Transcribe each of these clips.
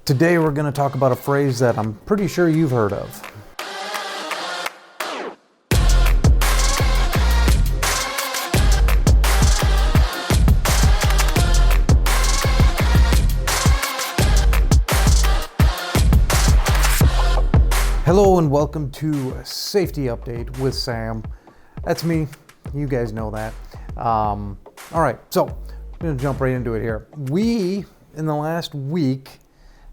Today we're going to talk about a phrase that I'm pretty sure you've heard of. Hello and welcome to a Safety Update with Sam. That's me. You guys know that. All right, so I'm going to jump right into it here. We, in the last week,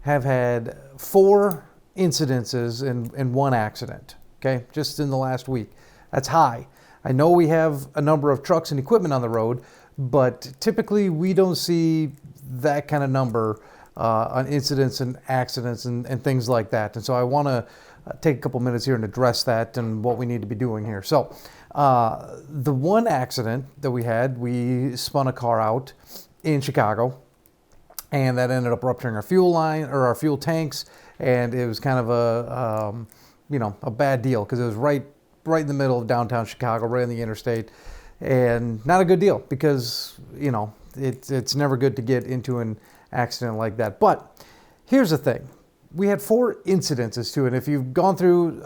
have had 4 incidences in one accident, okay? Just in the last week. That's high. I know we have a number of trucks and equipment on the road, but typically we don't see that kind of number on incidents and accidents and things like that. And so I want to take a couple minutes here and address that and what we need to be doing here. So the one accident that we had, we spun a car out in Chicago, and that ended up rupturing our fuel line or our fuel tanks, and it was kind of a bad deal because it was right in the middle of downtown Chicago, right on the interstate, and not a good deal because it's never good to get into an accident like that. But here's the thing. We had 4 incidences too, and if you've gone through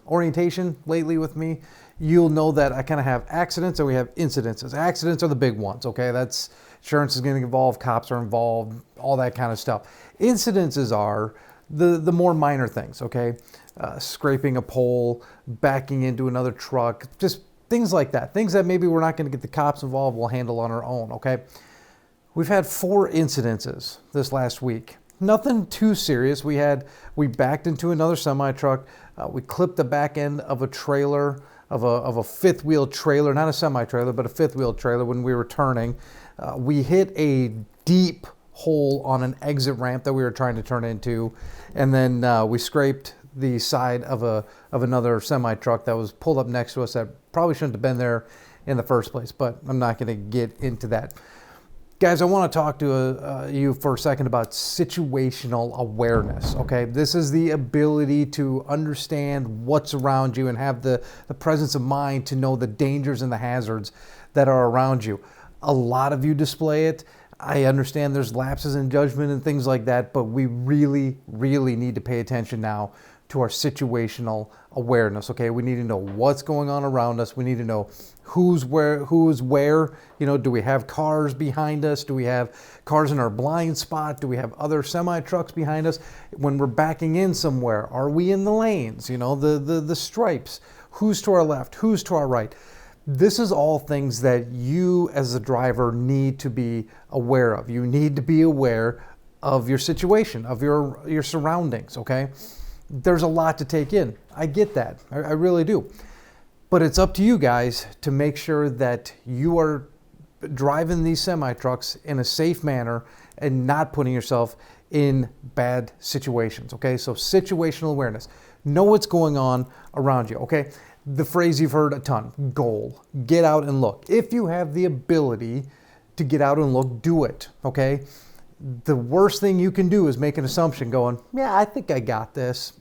orientation lately with me, you'll know that I kind of have accidents and we have incidences. Accidents are the big ones, okay? That's insurance is getting involved, cops are involved, all that kind of stuff. Incidences are the more minor things, okay? Scraping a pole, backing into another truck, just things like that. Things that maybe we're not going to get the cops involved, we'll handle on our own, okay? We've had 4 incidences this last week. Nothing too serious. We backed into another semi truck. We clipped the back end of a trailer, of a fifth wheel trailer, not a semi trailer, but a fifth wheel trailer when we were turning. We hit a deep hole on an exit ramp that we were trying to turn into, and then we scraped the side of another semi truck that was pulled up next to us that probably shouldn't have been there in the first place. But I'm not going to get into that. Guys, I want to talk to you for a second about situational awareness, okay? This is the ability to understand what's around you and have the presence of mind to know the dangers and the hazards that are around you. A lot of you display it. I understand there's lapses in judgment and things like that, but we really, really need to pay attention now to our situational awareness, okay? We need to know what's going on around us. We need to know who's where. Do we have cars behind us? Do we have cars in our blind spot? Do we have other semi-trucks behind us? When we're backing in somewhere, are we in the lanes? The stripes. Who's to our left? Who's to our right? This is all things that you as a driver need to be aware of. You need to be aware of your situation, of your surroundings, okay? There's a lot to take in. I get that. I really do. But it's up to you guys to make sure that you are driving these semi-trucks in a safe manner and not putting yourself in bad situations, okay? So situational awareness. Know what's going on around you, okay? The phrase you've heard a ton, goal. Get out and look. If you have the ability to get out and look, do it, okay? The worst thing you can do is make an assumption going, yeah, I think I got this.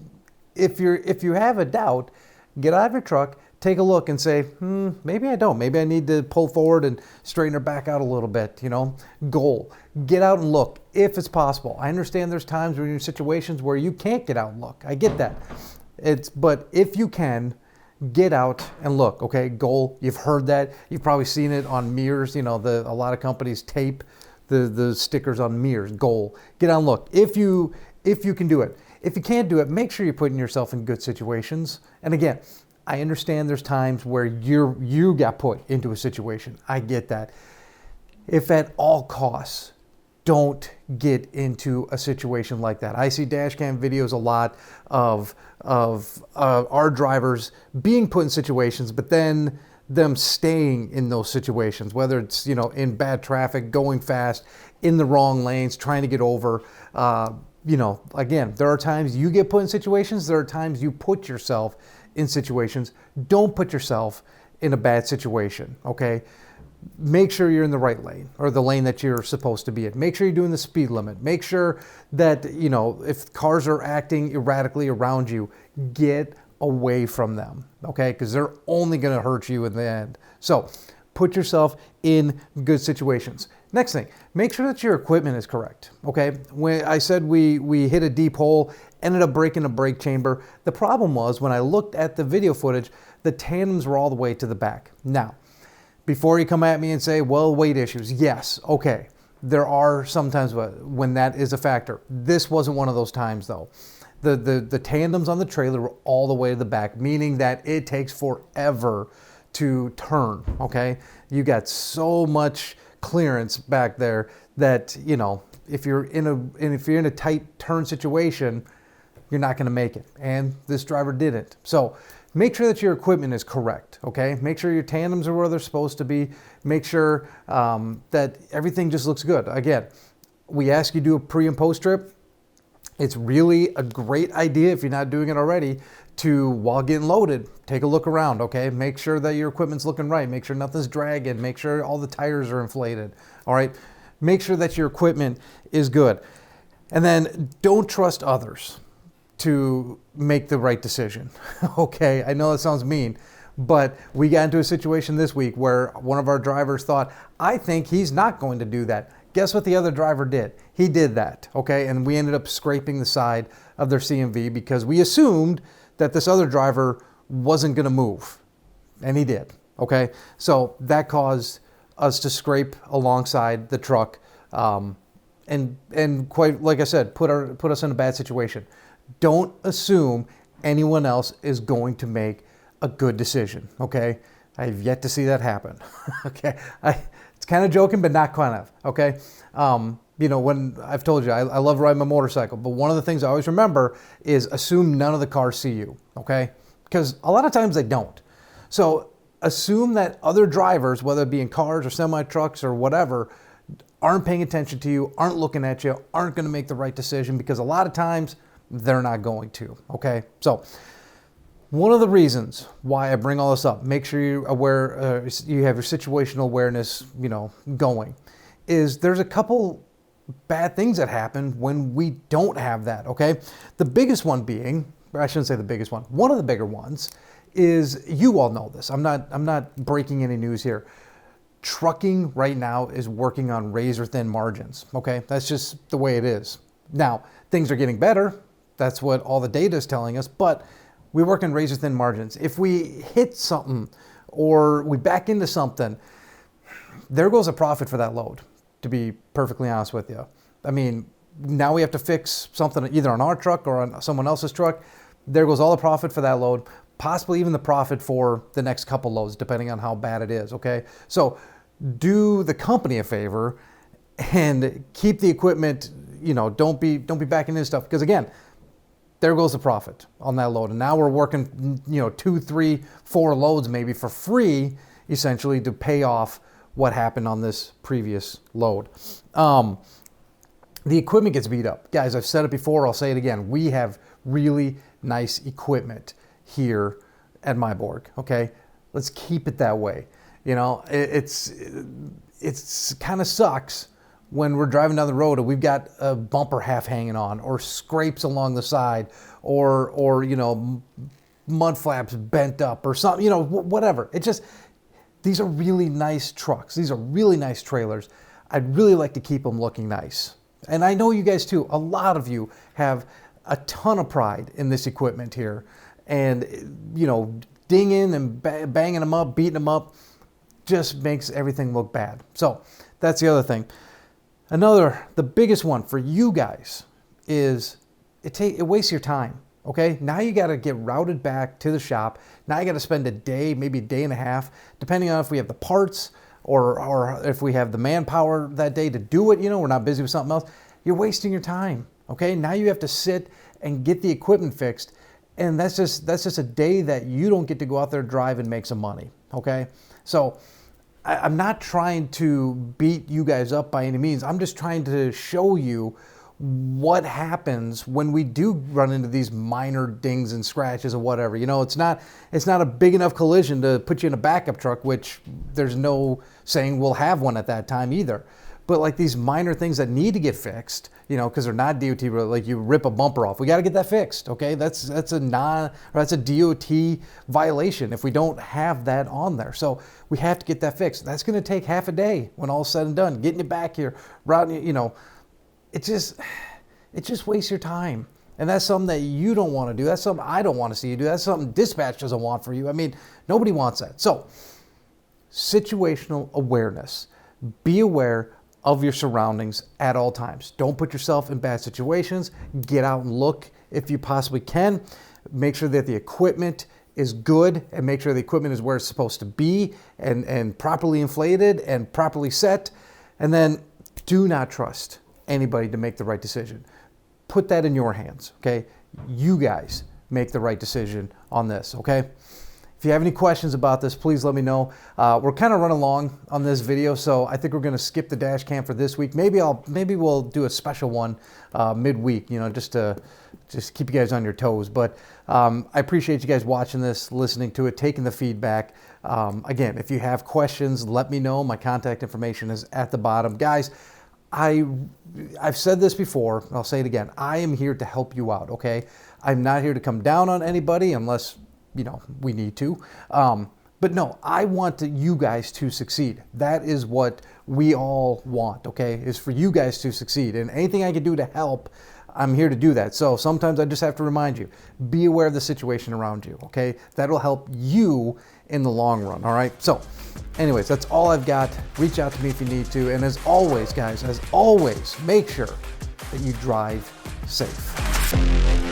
If you have a doubt, get out of your truck, take a look and say, maybe I don't. Maybe I need to pull forward and straighten her back out a little bit, Goal. Get out and look if it's possible. I understand there's times when you're in situations where you can't get out and look. I get that. But if you can, get out and look, okay? Goal. You've heard that. You've probably seen it on mirrors. A lot of companies tape the stickers on mirrors. Goal. Get out and look. If you can do it. If you can't do it, make sure you're putting yourself in good situations. And again, I understand there's times where you got put into a situation. I get that. If at all costs, don't get into a situation like that. I see dash cam videos a lot of our drivers being put in situations, but then them staying in those situations, whether it's, in bad traffic, going fast, in the wrong lanes, trying to get over. Again, there are times you get put in situations. There are times you put yourself in situations. Don't put yourself in a bad situation, okay? Make sure you're in the right lane or the lane that you're supposed to be in. Make sure you're doing the speed limit. Make sure that, if cars are acting erratically around you, get away from them, okay? Because they're only going to hurt you in the end. So put yourself in good situations. Next thing, make sure that your equipment is correct, okay? When I said we hit a deep hole, ended up breaking a brake chamber, the problem was when I looked at the video footage, the tandems were all the way to the back. Now, before you come at me and say, well, weight issues, yes, okay. There are sometimes when that is a factor. This wasn't one of those times though. The tandems on the trailer were all the way to the back, meaning that it takes forever to turn, okay? You got so much clearance back there that, you know, if you're in a tight turn situation, you're not going to make it. And this driver didn't. So make sure that your equipment is correct, okay? Make sure your tandems are where they're supposed to be. Make sure that everything just looks good. Again, we ask you to do a pre and post trip. It's really a great idea, if you're not doing it already, to, while getting loaded, take a look around, okay? Make sure that your equipment's looking right. Make sure nothing's dragging. Make sure all the tires are inflated, all right? Make sure that your equipment is good. And then don't trust others to make the right decision, okay? I know that sounds mean, but we got into a situation this week where one of our drivers thought, I think he's not going to do that. Guess what the other driver did? He did that, okay? And we ended up scraping the side of their CMV because we assumed that this other driver wasn't gonna move, and he did, okay? So that caused us to scrape alongside the truck, and quite, like I said, put us in a bad situation. Don't assume anyone else is going to make a good decision, okay? I've yet to see that happen, okay? It's kind of joking, but not kind of, okay? You know, when I've told you, I love riding my motorcycle, but one of the things I always remember is assume none of the cars see you, okay? Because a lot of times they don't. So assume that other drivers, whether it be in cars or semi-trucks or whatever, aren't paying attention to you, aren't looking at you, aren't gonna make the right decision, because a lot of times they're not going to, okay? So one of the reasons why I bring all this up, make sure you're aware, you have your situational awareness, you know, going, is there's a couple bad things that happen when we don't have that, okay? The biggest one being, or I shouldn't say the biggest one of the bigger ones is, you all know this, I'm not breaking any news here. Trucking right now is working on razor thin margins, okay? That's just the way it is. Now, things are getting better. That's what all the data is telling us, but we work in razor thin margins. If we hit something or we back into something, there goes a profit for that load, to be perfectly honest with you. I mean, now we have to fix something either on our truck or on someone else's truck. There goes all the profit for that load, possibly even the profit for the next couple loads, depending on how bad it is, okay? So do the company a favor and keep the equipment, you know, don't be backing into stuff, because again, there goes the profit on that load. And now we're working, you know, 2, 3, 4 loads maybe for free, essentially, to pay off what happened on this previous load. The equipment gets beat up. Guys, I've said it before, I'll say it again. We have really nice equipment here at Myborg, okay? Let's keep it that way. You know, it's kind of sucks when we're driving down the road and we've got a bumper half hanging on, or scrapes along the side, or you know, mud flaps bent up or something, you know, whatever. It just, these are really nice trucks. These are really nice trailers. I'd really like to keep them looking nice. And I know you guys too, a lot of you have a ton of pride in this equipment here, and you know, dinging and banging them up, beating them up, just makes everything look bad. So that's the other thing. The biggest one for you guys is it wastes your time, okay? Now you got to get routed back to the shop. Now you got to spend a day, maybe a day and a half, depending on if we have the parts or if we have the manpower that day to do it, you know, we're not busy with something else. You're wasting your time, okay? Now you have to sit and get the equipment fixed, and that's just a day that you don't get to go out there, drive, and make some money, okay? So I'm not trying to beat you guys up by any means. I'm just trying to show you what happens when we do run into these minor dings and scratches or whatever. You know, it's not a big enough collision to put you in a backup truck, which there's no saying we'll have one at that time either. But like these minor things that need to get fixed, you know, because they're not DOT, like you rip a bumper off, we got to get that fixed. Okay, that's a DOT violation if we don't have that on there. So we have to get that fixed. That's going to take half a day when all's said and done. Getting it back here, routing, you know, it just wastes your time. And that's something that you don't want to do. That's something I don't want to see you do. That's something dispatch doesn't want for you. I mean, nobody wants that. So, situational awareness. Be aware of your surroundings at all times. Don't put yourself in bad situations. Get out and look if you possibly can. Make sure that the equipment is good and make sure the equipment is where it's supposed to be and properly inflated and properly set. And then do not trust anybody to make the right decision. Put that in your hands, okay? You guys make the right decision on this, okay? If you have any questions about this, please let me know. We're kind of running long on this video, so I think we're going to skip the dash cam for this week. Maybe we'll do a special one midweek, you know, just to keep you guys on your toes. But I appreciate you guys watching this, listening to it, taking the feedback. Again, if you have questions, let me know. My contact information is at the bottom, guys. I've said this before, I'll say it again. I am here to help you out, okay? I'm not here to come down on anybody unless, you know, we need to. But no, I want you guys to succeed. That is what we all want, okay? Is for you guys to succeed. And anything I can do to help, I'm here to do that. So sometimes I just have to remind you, be aware of the situation around you, okay? That'll help you in the long run, all right? So anyways, that's all I've got. Reach out to me if you need to. And as always, guys, make sure that you drive safe.